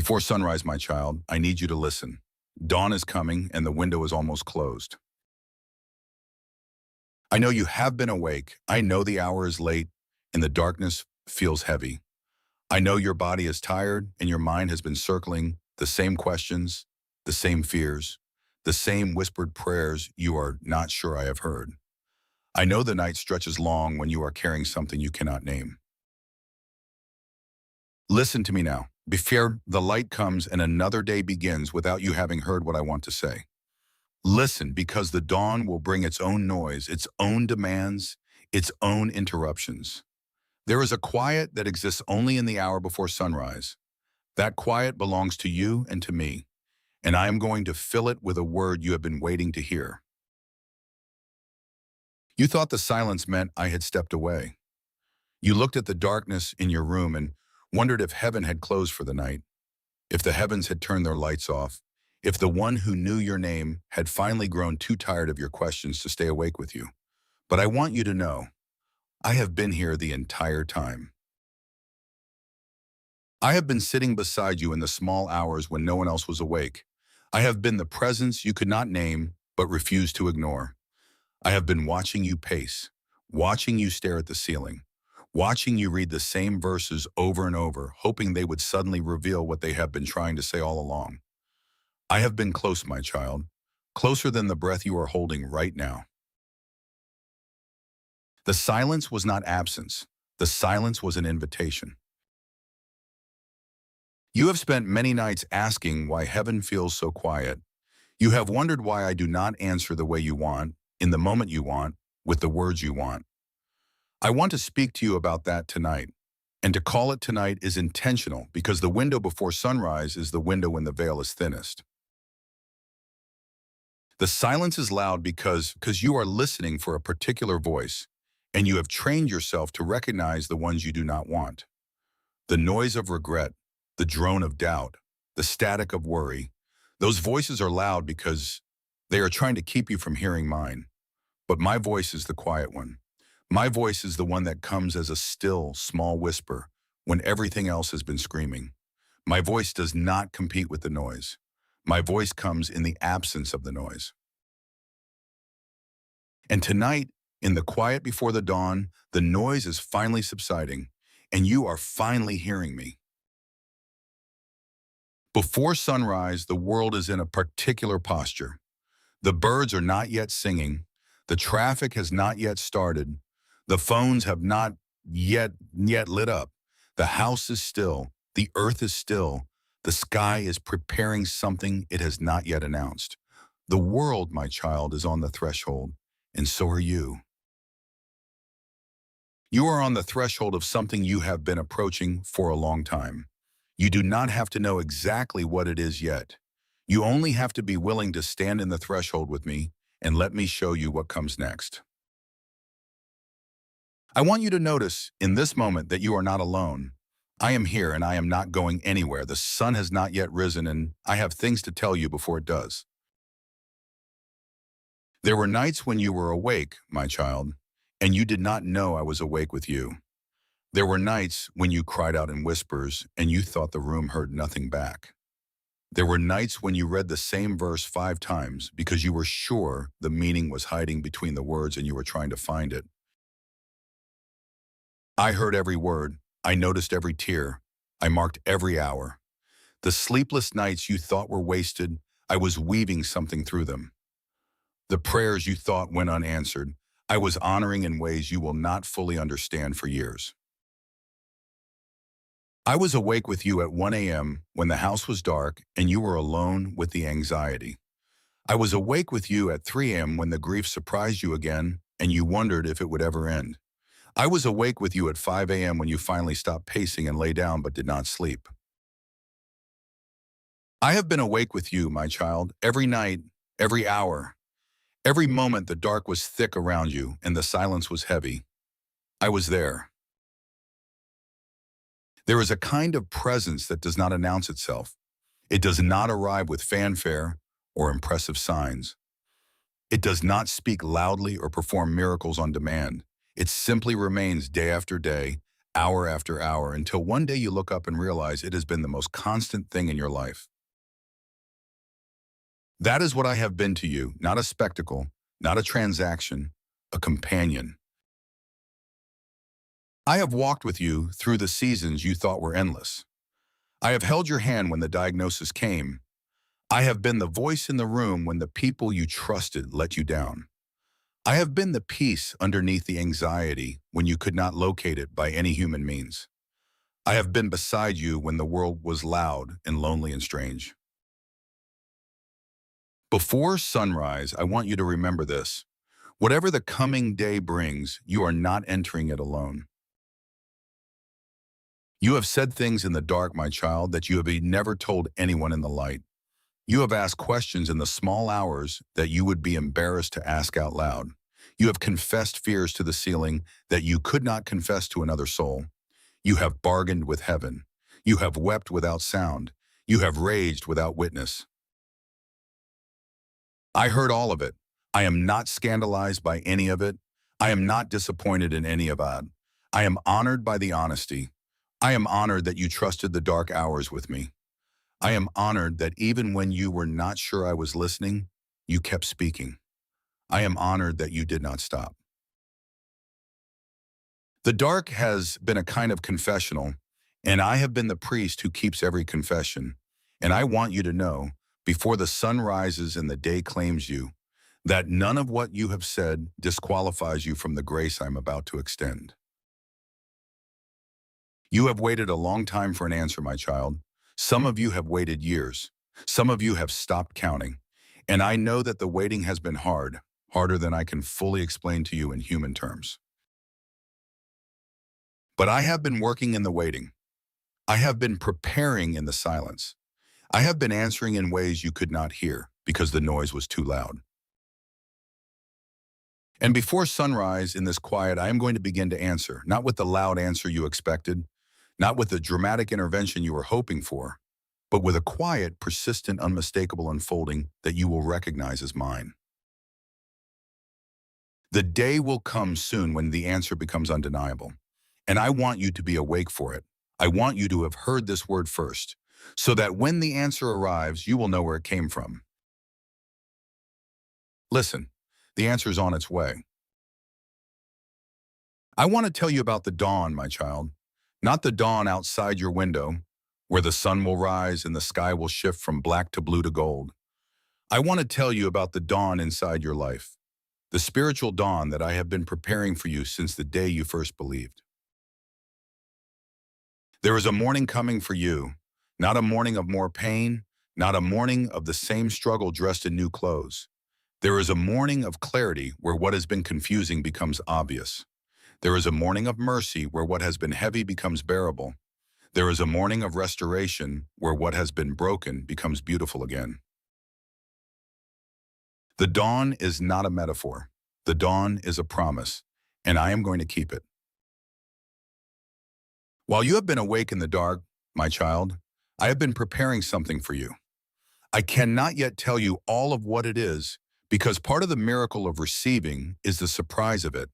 Before sunrise, my child, I need you to listen. Dawn is coming and the window is almost closed. I know you have been awake. I know the hour is late and the darkness feels heavy. I know your body is tired and your mind has been circling the same questions, the same fears, the same whispered prayers you are not sure I have heard. I know the night stretches long when you are carrying something you cannot name. Listen to me now. Before the light comes and another day begins without you having heard what I want to say. Listen, because the dawn will bring its own noise, its own demands, its own interruptions. There is a quiet that exists only in the hour before sunrise. That quiet belongs to you and to me, and I am going to fill it with a word you have been waiting to hear. You thought the silence meant I had stepped away. You looked at the darkness in your room and wondered if heaven had closed for the night, if the heavens had turned their lights off, if the one who knew your name had finally grown too tired of your questions to stay awake with you. But I want you to know, I have been here the entire time. I have been sitting beside you in the small hours when no one else was awake. I have been the presence you could not name but refused to ignore. I have been watching you pace, watching you stare at the ceiling, watching you read the same verses over and over, hoping they would suddenly reveal what they have been trying to say all along. I have been close, my child, closer than the breath you are holding right now. The silence was not absence. The silence was an invitation. You have spent many nights asking why heaven feels so quiet. You have wondered why I do not answer the way you want, in the moment you want, with the words you want. I want to speak to you about that tonight. And to call it tonight is intentional because the window before sunrise is the window when the veil is thinnest. The silence is loud because you are listening for a particular voice, and you have trained yourself to recognize the ones you do not want. The noise of regret, the drone of doubt, the static of worry, those voices are loud because they are trying to keep you from hearing mine. But my voice is the quiet one. My voice is the one that comes as a still, small whisper when everything else has been screaming. My voice does not compete with the noise. My voice comes in the absence of the noise. And tonight, in the quiet before the dawn, the noise is finally subsiding, and you are finally hearing me. Before sunrise, the world is in a particular posture. The birds are not yet singing. The traffic has not yet started. The phones have not yet lit up. The house is still. The earth is still. The sky is preparing something it has not yet announced. The world, my child, is on the threshold, and so are you. You are on the threshold of something you have been approaching for a long time. You do not have to know exactly what it is yet. You only have to be willing to stand in the threshold with me and let me show you what comes next. I want you to notice in this moment that you are not alone. I am here and I am not going anywhere. The sun has not yet risen and I have things to tell you before it does. There were nights when you were awake, my child, and you did not know I was awake with you. There were nights when you cried out in whispers and you thought the room heard nothing back. There were nights when you read the same verse 5 times because you were sure the meaning was hiding between the words and you were trying to find it. I heard every word. I noticed every tear. I marked every hour. The sleepless nights you thought were wasted, I was weaving something through them. The prayers you thought went unanswered, I was honoring in ways you will not fully understand for years. I was awake with you at 1 a.m. when the house was dark and you were alone with the anxiety. I was awake with you at 3 a.m. when the grief surprised you again and you wondered if it would ever end. I was awake with you at 5 a.m. when you finally stopped pacing and lay down but did not sleep. I have been awake with you, my child, every night, every hour. Every moment the dark was thick around you and the silence was heavy. I was there. There is a kind of presence that does not announce itself. It does not arrive with fanfare or impressive signs. It does not speak loudly or perform miracles on demand. It simply remains day after day, hour after hour, until one day you look up and realize it has been the most constant thing in your life. That is what I have been to you, not a spectacle, not a transaction, a companion. I have walked with you through the seasons you thought were endless. I have held your hand when the diagnosis came. I have been the voice in the room when the people you trusted let you down. I have been the peace underneath the anxiety when you could not locate it by any human means. I have been beside you when the world was loud and lonely and strange. Before sunrise, I want you to remember this. Whatever the coming day brings, you are not entering it alone. You have said things in the dark, my child, that you have never told anyone in the light. You have asked questions in the small hours that you would be embarrassed to ask out loud. You have confessed fears to the ceiling that you could not confess to another soul. You have bargained with heaven. You have wept without sound. You have raged without witness. I heard all of it. I am not scandalized by any of it. I am not disappointed in any of it. I am honored by the honesty. I am honored that you trusted the dark hours with me. I am honored that even when you were not sure I was listening, you kept speaking. I am honored that you did not stop. The dark has been a kind of confessional, and I have been the priest who keeps every confession. And I want you to know, before the sun rises and the day claims you, that none of what you have said disqualifies you from the grace I'm about to extend. You have waited a long time for an answer, my child. Some of you have waited years. Some of you have stopped counting. And I know that the waiting has been hard, harder than I can fully explain to you in human terms. But I have been working in the waiting. I have been preparing in the silence. I have been answering in ways you could not hear because the noise was too loud. And before sunrise in this quiet, I am going to begin to answer, not with the loud answer you expected, not with the dramatic intervention you were hoping for, but with a quiet, persistent, unmistakable unfolding that you will recognize as mine. The day will come soon when the answer becomes undeniable, and I want you to be awake for it. I want you to have heard this word first, so that when the answer arrives, you will know where it came from. Listen, the answer is on its way. I want to tell you about the dawn, my child, not the dawn outside your window, where the sun will rise and the sky will shift from black to blue to gold. I want to tell you about the dawn inside your life, the spiritual dawn that I have been preparing for you since the day you first believed. There is a morning coming for you, not a morning of more pain, not a morning of the same struggle dressed in new clothes. There is a morning of clarity where what has been confusing becomes obvious. There is a morning of mercy where what has been heavy becomes bearable. There is a morning of restoration where what has been broken becomes beautiful again. The dawn is not a metaphor. The dawn is a promise, and I am going to keep it. While you have been awake in the dark, my child, I have been preparing something for you. I cannot yet tell you all of what it is, because part of the miracle of receiving is the surprise of it.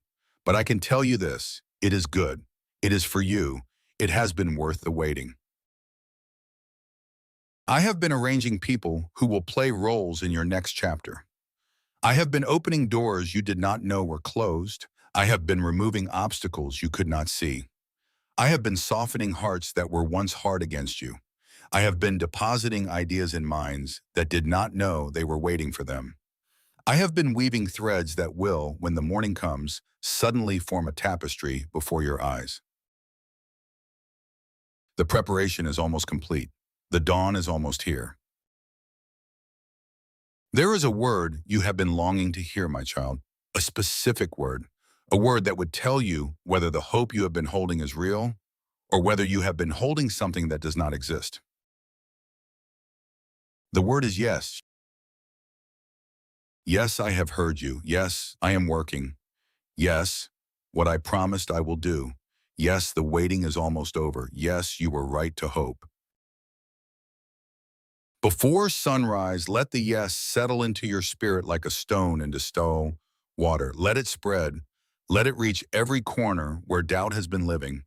But I can tell you this, it is good. It is for you. It has been worth the waiting. I have been arranging people who will play roles in your next chapter. I have been opening doors you did not know were closed. I have been removing obstacles you could not see. I have been softening hearts that were once hard against you. I have been depositing ideas in minds that did not know they were waiting for them. I have been weaving threads that will, when the morning comes, suddenly form a tapestry before your eyes. The preparation is almost complete. The dawn is almost here. There is a word you have been longing to hear, my child, a specific word, a word that would tell you whether the hope you have been holding is real or whether you have been holding something that does not exist. The word is yes. Yes, I have heard you. Yes, I am working. Yes, what I promised I will do. Yes, the waiting is almost over. Yes, you were right to hope. Before sunrise, let the yes settle into your spirit like a stone into still water. Let it spread. Let it reach every corner where doubt has been living.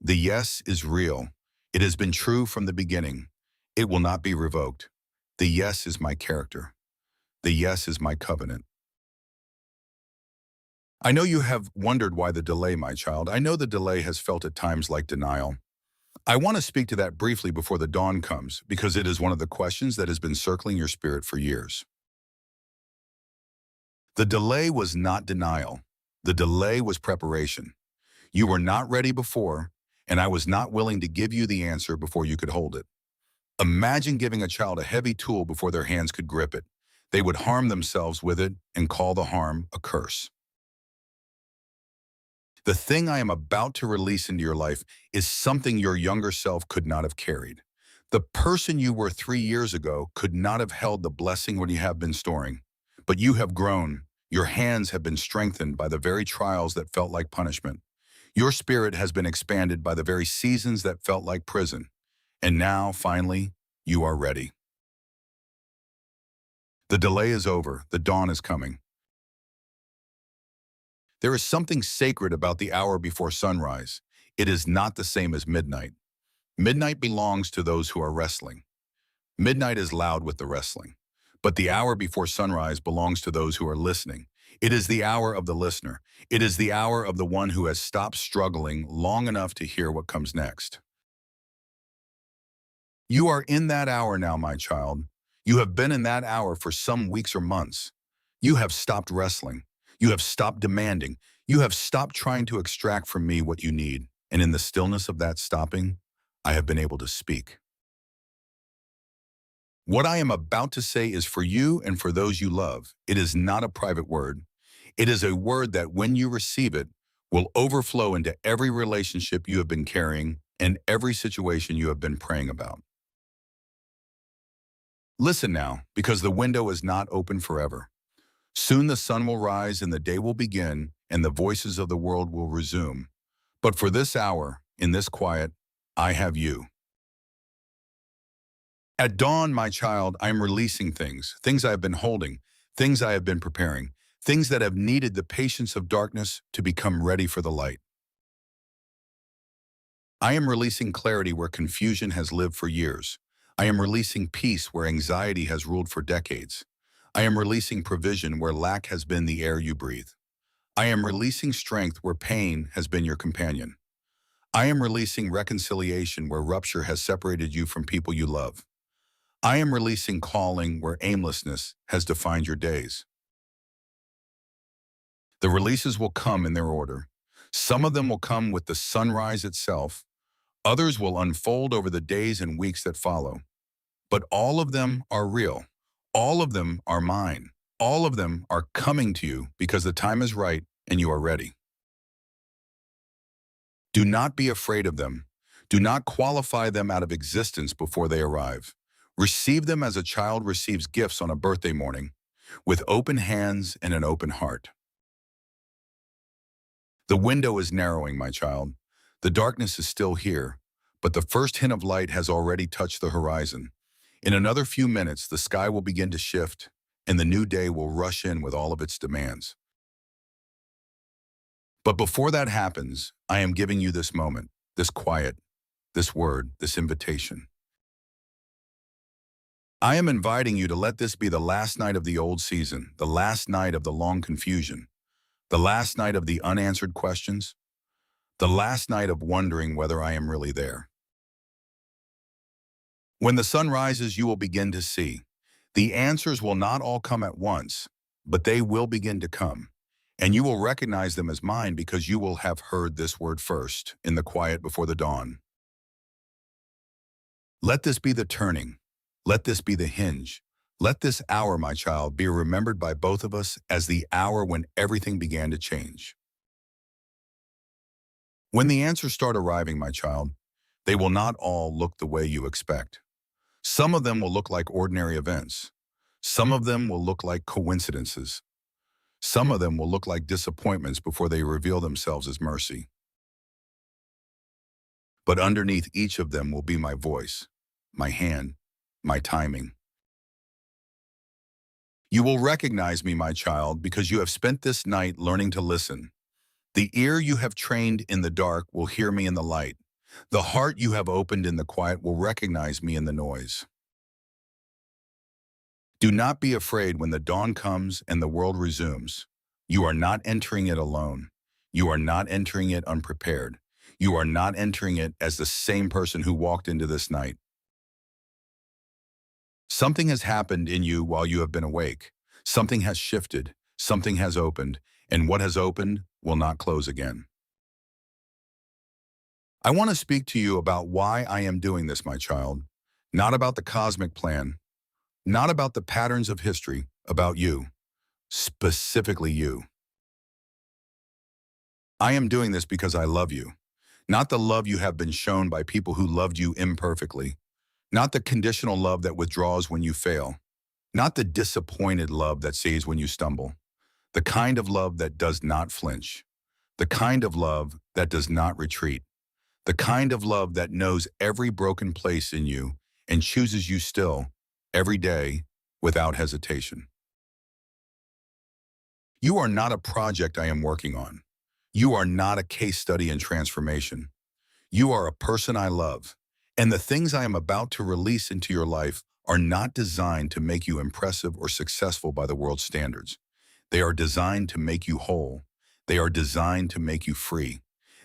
The yes is real. It has been true from the beginning. It will not be revoked. The yes is my character. The yes is my covenant. I know you have wondered why the delay, my child. I know the delay has felt at times like denial. I want to speak to that briefly before the dawn comes, because it is one of the questions that has been circling your spirit for years. The delay was not denial. The delay was preparation. You were not ready before, and I was not willing to give you the answer before you could hold it. Imagine giving a child a heavy tool before their hands could grip it. They would harm themselves with it and call the harm a curse. The thing I am about to release into your life is something your younger self could not have carried. The person you were 3 years ago could not have held the blessing what you have been storing. But you have grown. Your hands have been strengthened by the very trials that felt like punishment. Your spirit has been expanded by the very seasons that felt like prison. And now, finally, you are ready. The delay is over. The dawn is coming. There is something sacred about the hour before sunrise. It is not the same as midnight. Midnight belongs to those who are wrestling. Midnight is loud with the wrestling. But the hour before sunrise belongs to those who are listening. It is the hour of the listener. It is the hour of the one who has stopped struggling long enough to hear what comes next. You are in that hour now, my child. You have been in that hour for some weeks or months. You have stopped wrestling. You have stopped demanding. You have stopped trying to extract from me what you need. And in the stillness of that stopping, I have been able to speak. What I am about to say is for you and for those you love. It is not a private word. It is a word that when you receive it, will overflow into every relationship you have been carrying and every situation you have been praying about. Listen now, because the window is not open forever. Soon the sun will rise and the day will begin, and the voices of the world will resume. But for this hour, in this quiet, I have you. At dawn, my child, I am releasing things I have been holding, things I have been preparing, things that have needed the patience of darkness to become ready for the light. I am releasing clarity where confusion has lived for years. I am releasing peace where anxiety has ruled for decades. I am releasing provision where lack has been the air you breathe. I am releasing strength where pain has been your companion. I am releasing reconciliation where rupture has separated you from people you love. I am releasing calling where aimlessness has defined your days. The releases will come in their order. Some of them will come with the sunrise itself. Others will unfold over the days and weeks that follow. But all of them are real. All of them are mine. All of them are coming to you because the time is right and you are ready. Do not be afraid of them. Do not qualify them out of existence before they arrive. Receive them as a child receives gifts on a birthday morning, with open hands and an open heart. The window is narrowing, my child. The darkness is still here, but the first hint of light has already touched the horizon. In another few minutes, the sky will begin to shift, and the new day will rush in with all of its demands. But before that happens, I am giving you this moment, this quiet, this word, this invitation. I am inviting you to let this be the last night of the old season, the last night of the long confusion, the last night of the unanswered questions, the last night of wondering whether I am really there. When the sun rises, you will begin to see. The answers will not all come at once, but they will begin to come. And you will recognize them as mine because you will have heard this word first in the quiet before the dawn. Let this be the turning. Let this be the hinge. Let this hour, my child, be remembered by both of us as the hour when everything began to change. When the answers start arriving, my child, they will not all look the way you expect. Some of them will look like ordinary events. Some of them will look like coincidences. Some of them will look like disappointments before they reveal themselves as mercy. But underneath each of them will be my voice, my hand, my timing. You will recognize me, my child, because you have spent this night learning to listen. The ear you have trained in the dark will hear me in the light. The heart you have opened in the quiet will recognize me in the noise. Do not be afraid when the dawn comes and the world resumes. You are not entering it alone. You are not entering it unprepared. You are not entering it as the same person who walked into this night. Something has happened in you while you have been awake. Something has shifted. Something has opened. And what has opened will not close again. I want to speak to you about why I am doing this, my child. Not about the cosmic plan. Not about the patterns of history. About you. Specifically you. I am doing this because I love you. Not the love you have been shown by people who loved you imperfectly. Not the conditional love that withdraws when you fail. Not the disappointed love that says when you stumble. The kind of love that does not flinch. The kind of love that does not retreat. The kind of love that knows every broken place in you and chooses you still, every day, without hesitation. You are not a project I am working on. You are not a case study in transformation. You are a person I love, and the things I am about to release into your life are not designed to make you impressive or successful by the world's standards. They are designed to make you whole. They are designed to make you free.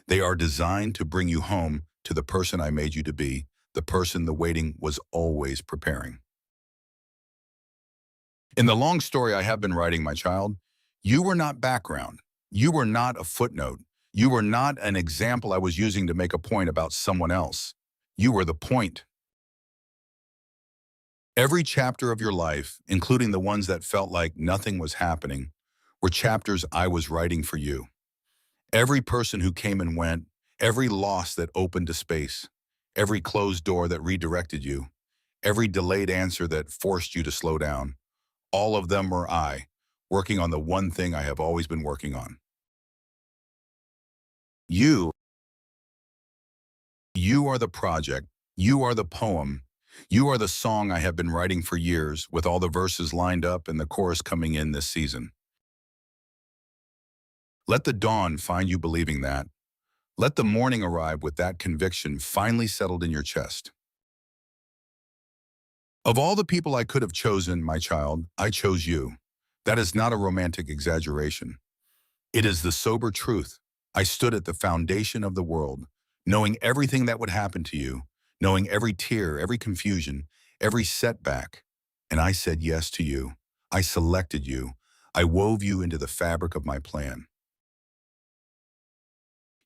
They are designed to bring you home to the person I made you to be, the person the waiting was always preparing. In the long story I have been writing, my child, you were not background. You were not a footnote. You were not an example I was using to make a point about someone else. You were the point. Every chapter of your life, including the ones that felt like nothing was happening, were chapters I was writing for you. Every person who came and went, every loss that opened a space, every closed door that redirected you, every delayed answer that forced you to slow down, all of them were I, working on the one thing I have always been working on. You, you are the project. You are the poem. You are the song I have been writing for years, with all the verses lined up and the chorus coming in this season. Let the dawn find you believing that. Let the morning arrive with that conviction finally settled in your chest. Of all the people I could have chosen, my child, I chose you. That is not a romantic exaggeration. It is the sober truth. I stood at the foundation of the world, knowing everything that would happen to you, knowing every tear, every confusion, every setback. And I said yes to you. I selected you. I wove you into the fabric of my plan.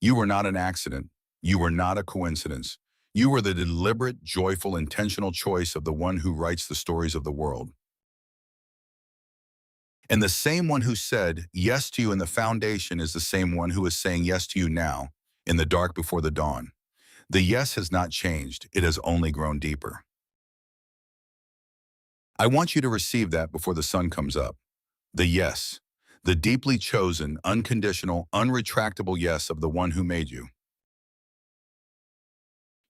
You were not an accident. You were not a coincidence. You were the deliberate, joyful, intentional choice of the one who writes the stories of the world. And the same one who said yes to you in the foundation is the same one who is saying yes to you now, in the dark before the dawn. The yes has not changed. It has only grown deeper. I want you to receive that before the sun comes up. The yes. The deeply chosen, unconditional, unretractable yes of the one who made you.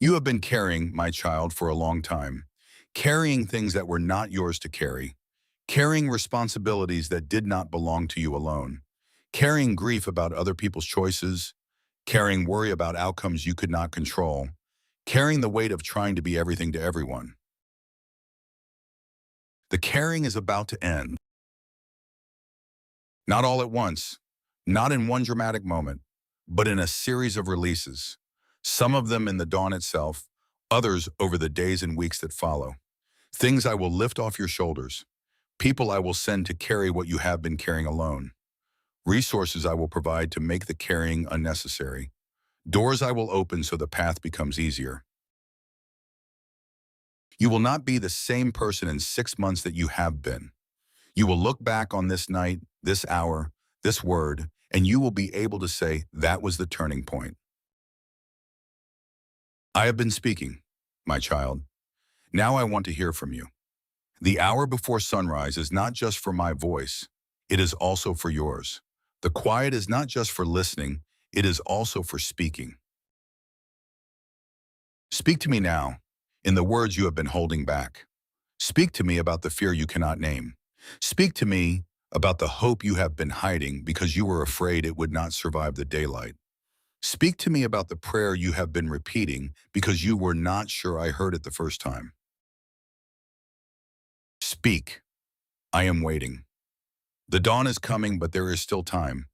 You have been carrying, my child, for a long time. Carrying things that were not yours to carry. Carrying responsibilities that did not belong to you alone. Carrying grief about other people's choices. Carrying worry about outcomes you could not control. Carrying the weight of trying to be everything to everyone. The carrying is about to end. Not all at once, not in one dramatic moment, but in a series of releases. Some of them in the dawn itself, others over the days and weeks that follow. Things I will lift off your shoulders. People I will send to carry what you have been carrying alone. Resources I will provide to make the carrying unnecessary. Doors I will open so the path becomes easier. You will not be the same person in 6 months that you have been. You will look back on this night, this hour, this word, and you will be able to say, that was the turning point. I have been speaking, my child. Now I want to hear from you. The hour before sunrise is not just for my voice, it is also for yours. The quiet is not just for listening, it is also for speaking. Speak to me now, in the words you have been holding back. Speak to me about the fear you cannot name. Speak to me about the hope you have been hiding because you were afraid it would not survive the daylight. Speak to me about the prayer you have been repeating because you were not sure I heard it the first time. Speak. I am waiting. The dawn is coming, but there is still time.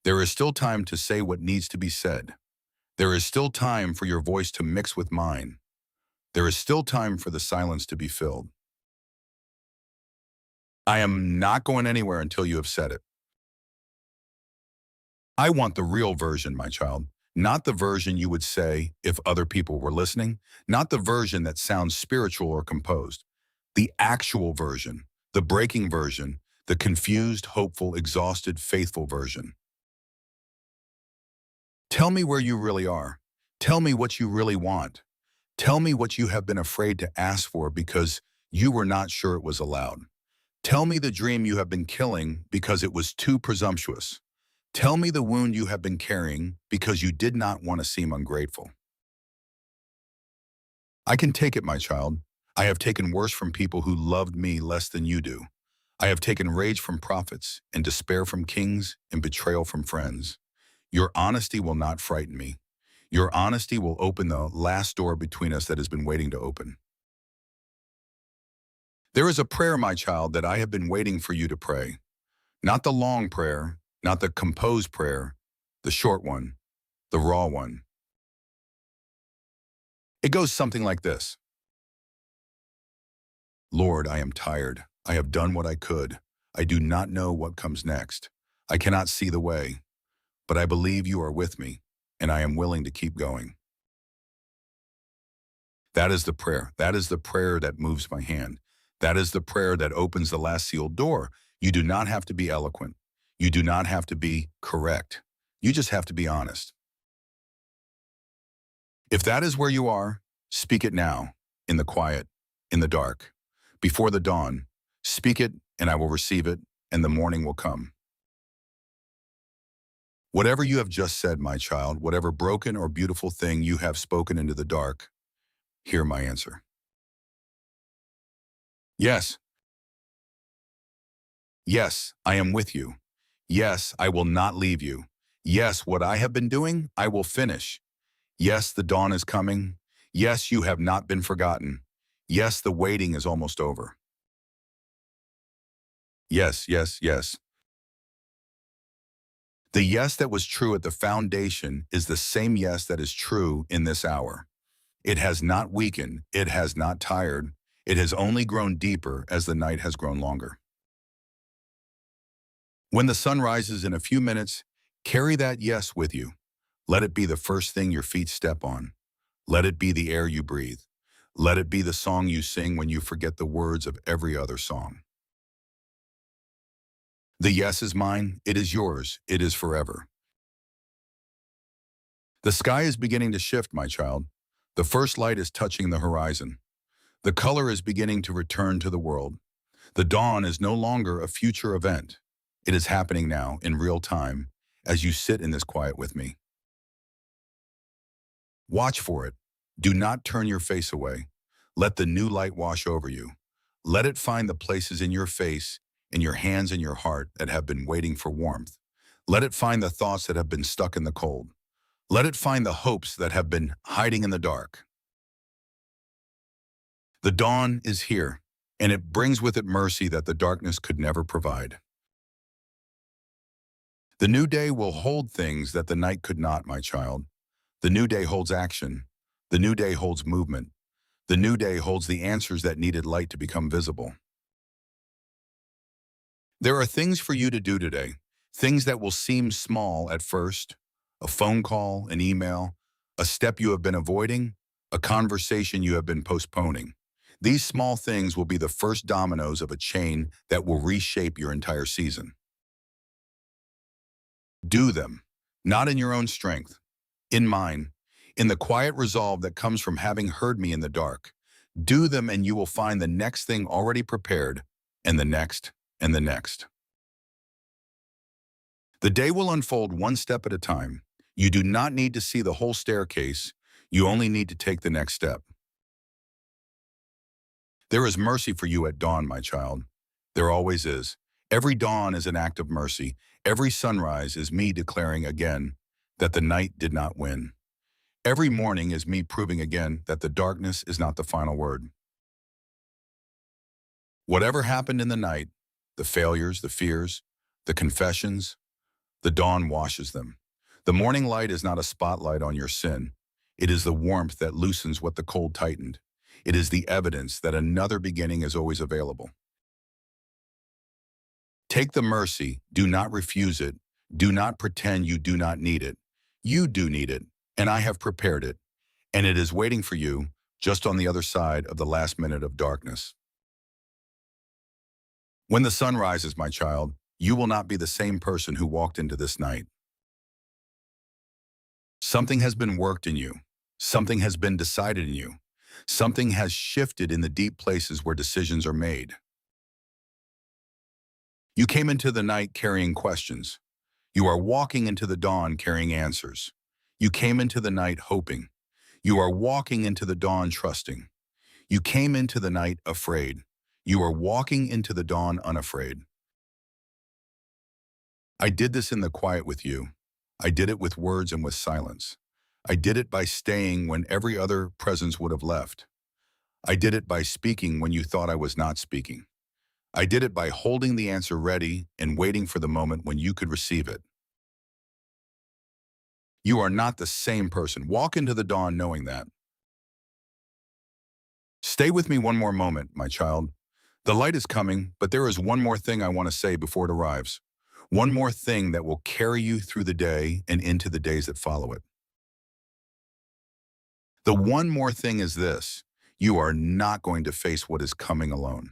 There is still time to say what needs to be said. There is still time for your voice to mix with mine. There is still time for the silence to be filled. I am not going anywhere until you have said it. I want the real version, my child, not the version you would say if other people were listening, not the version that sounds spiritual or composed. The actual version, the breaking version, the confused, hopeful, exhausted, faithful version. Tell me where you really are. Tell me what you really want. Tell me what you have been afraid to ask for because you were not sure it was allowed. Tell me the dream you have been killing because it was too presumptuous. Tell me the wound you have been carrying because you did not want to seem ungrateful. I can take it, my child. I have taken worse from people who loved me less than you do. I have taken rage from prophets and despair from kings and betrayal from friends. Your honesty will not frighten me. Your honesty will open the last door between us that has been waiting to open. There is a prayer, my child, that I have been waiting for you to pray. Not the long prayer, not the composed prayer, the short one, the raw one. It goes something like this. Lord, I am tired. I have done what I could. I do not know what comes next. I cannot see the way, but I believe you are with me, and I am willing to keep going. That is the prayer. That is the prayer that moves my hand. That is the prayer that opens the last sealed door. You do not have to be eloquent. You do not have to be correct. You just have to be honest. If that is where you are, speak it now, in the quiet, in the dark, before the dawn. Speak it, and I will receive it, and the morning will come. Whatever you have just said, my child, whatever broken or beautiful thing you have spoken into the dark, hear my answer. Yes, yes, I am with you. Yes, I will not leave you. Yes, what I have been doing, I will finish. Yes, the dawn is coming. Yes, you have not been forgotten. Yes, the waiting is almost over. Yes, yes, yes. The yes that was true at the foundation is the same yes that is true in this hour. It has not weakened. It has not tired. It has only grown deeper as the night has grown longer. When the sun rises in a few minutes, carry that yes with you. Let it be the first thing your feet step on. Let it be the air you breathe. Let it be the song you sing when you forget the words of every other song. The yes is mine. It is yours. It is forever. The sky is beginning to shift, my child. The first light is touching the horizon. The color is beginning to return to the world. The dawn is no longer a future event. It is happening now in real time as you sit in this quiet with me. Watch for it. Do not turn your face away. Let the new light wash over you. Let it find the places in your face, in your hands and your heart that have been waiting for warmth. Let it find the thoughts that have been stuck in the cold. Let it find the hopes that have been hiding in the dark. The dawn is here, and it brings with it mercy that the darkness could never provide. The new day will hold things that the night could not, my child. The new day holds action. The new day holds movement. The new day holds the answers that needed light to become visible. There are things for you to do today, things that will seem small at first, a phone call, an email, a step you have been avoiding, a conversation you have been postponing. These small things will be the first dominoes of a chain that will reshape your entire season. Do them, not in your own strength, in mine, in the quiet resolve that comes from having heard me in the dark. Do them and you will find the next thing already prepared, and the next, and the next. The day will unfold one step at a time. You do not need to see the whole staircase. You only need to take the next step. There is mercy for you at dawn, my child. There always is. Every dawn is an act of mercy. Every sunrise is me declaring again, that the night did not win. Every morning is me proving again that the darkness is not the final word. Whatever happened in the night, the failures, the fears, the confessions, the dawn washes them. The morning light is not a spotlight on your sin. It is the warmth that loosens what the cold tightened. It is the evidence that another beginning is always available. Take the mercy, do not refuse it. Do not pretend you do not need it. You do need it, and I have prepared it, and it is waiting for you just on the other side of the last minute of darkness. When the sun rises, my child, you will not be the same person who walked into this night. Something has been worked in you. Something has been decided in you. Something has shifted in the deep places where decisions are made. You came into the night carrying questions. You are walking into the dawn carrying answers. You came into the night hoping. You are walking into the dawn trusting. You came into the night afraid. You are walking into the dawn unafraid. I did this in the quiet with you. I did it with words and with silence. I did it by staying when every other presence would have left. I did it by speaking when you thought I was not speaking. I did it by holding the answer ready and waiting for the moment when you could receive it. You are not the same person. Walk into the dawn knowing that. Stay with me one more moment, my child. The light is coming, but there is one more thing I want to say before it arrives. One more thing that will carry you through the day and into the days that follow it. The one more thing is this: you are not going to face what is coming alone.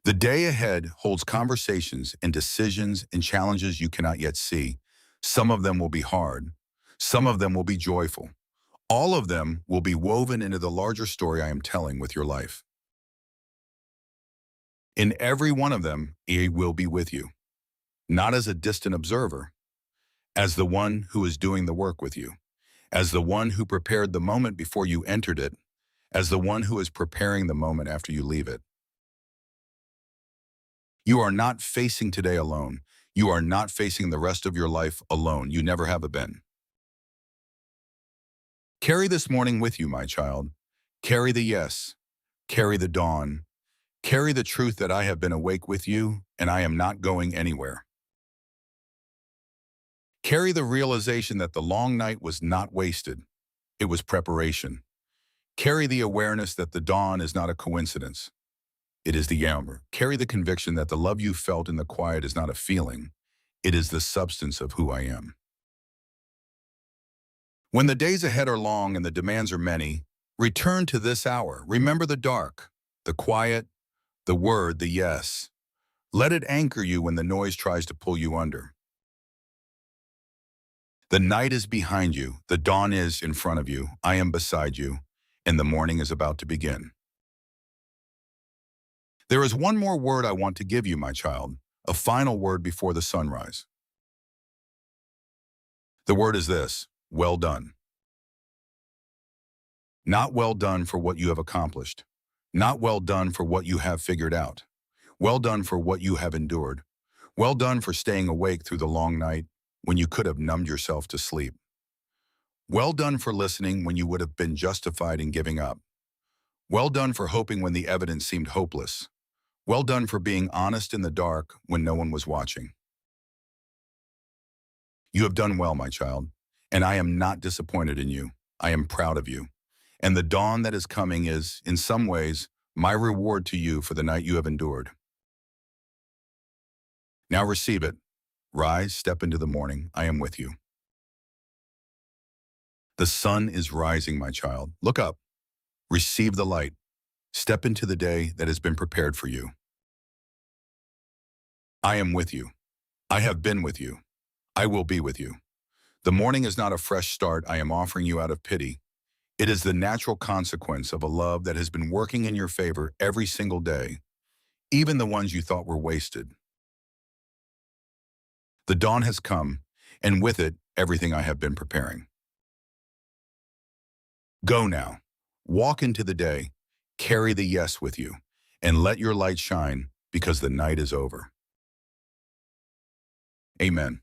The day ahead holds conversations and decisions and challenges you cannot yet see. Some of them will be hard. Some of them will be joyful. All of them will be woven into the larger story I am telling with your life. In every one of them, He will be with you, not as a distant observer, as the one who is doing the work with you, as the one who prepared the moment before you entered it, as the one who is preparing the moment after you leave it. You are not facing today alone. You are not facing the rest of your life alone. You never have been. Carry this morning with you, my child. Carry the yes. Carry the dawn. Carry the truth that I have been awake with you and I am not going anywhere. Carry the realization that the long night was not wasted. It was preparation. Carry the awareness that the dawn is not a coincidence. It is the hour. Carry the conviction that the love you felt in the quiet is not a feeling. It is the substance of who I am. When the days ahead are long and the demands are many, return to this hour. Remember the dark, the quiet, the word, the yes. Let it anchor you when the noise tries to pull you under. The night is behind you. The dawn is in front of you. I am beside you, and the morning is about to begin. There is one more word I want to give you, my child, a final word before the sunrise. The word is this: well done. Not well done for what you have accomplished. Not well done for what you have figured out. Well done for what you have endured. Well done for staying awake through the long night when you could have numbed yourself to sleep. Well done for listening when you would have been justified in giving up. Well done for hoping when the evidence seemed hopeless. Well done for being honest in the dark when no one was watching. You have done well, my child, and I am not disappointed in you. I am proud of you. And the dawn that is coming is, in some ways, my reward to you for the night you have endured. Now receive it. Rise, step into the morning. I am with you. The sun is rising, my child. Look up. Receive the light. Step into the day that has been prepared for you. I am with you. I have been with you. I will be with you. The morning is not a fresh start I am offering you out of pity. It is the natural consequence of a love that has been working in your favor every single day, even the ones you thought were wasted. The dawn has come, and with it, everything I have been preparing. Go now. Walk into the day. Carry the yes with you, and let your light shine because the night is over. Amen.